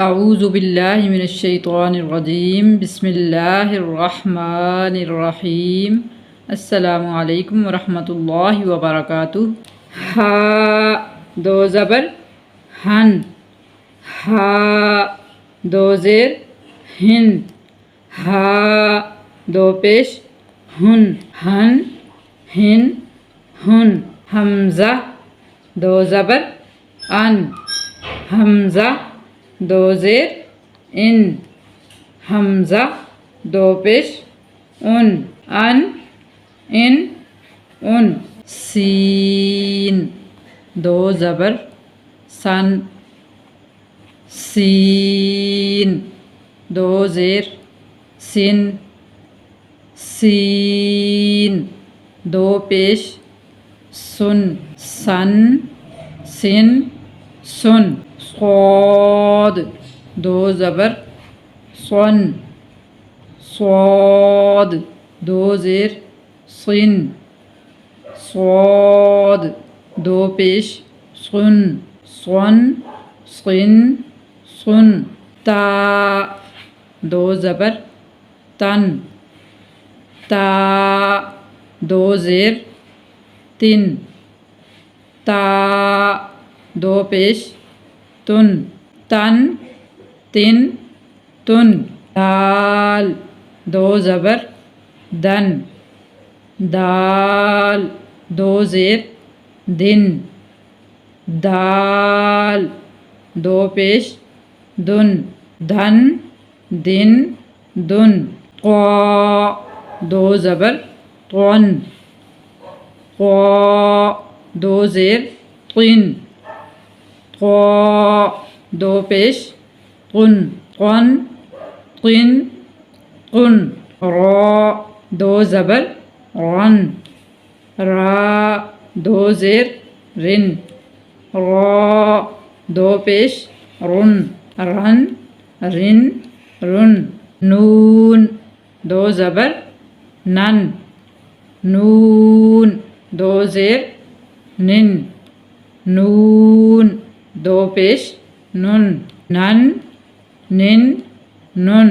اعوذ باللہ من الشیطان الرجیم بسم اللہ الرحمن الرحیم السلام علیکم ورحمۃ اللہ وبرکاتہ۔ ہا دو زبر ہن، ہا دو زیر ہن، ہا دو پیش ہن، ہن ہن ہن۔ حمزہ دو زبر ان، حمزہ دو زیر ان، حمزہ دو پیش ان، ان ان۔ سین دو زبر سن، سین دو زیر سن، سین دو پیش سن، سن سن سن۔ صاد دو زبر صن، صاد دو زیر صن، صاد دو پیش صن، صن صن صن۔ تا دو زبر تن، تا دو زیر تن، تا دو پیش تن، تن تن تن۔ دال دو زبر دن، دال دو زیر دن، دال دو پیش دن، دھن دن دن۔ قا دو زبر قن، قا دو زیر قن، قا دو پیش قن، قن قن قن۔ را دو زبر رن، را دو زیر رن، را دو پیش رن، رن رن رن۔ نون دو زبر نن، نون دو زیر نن، نون دو پیش نن، نن نن نن۔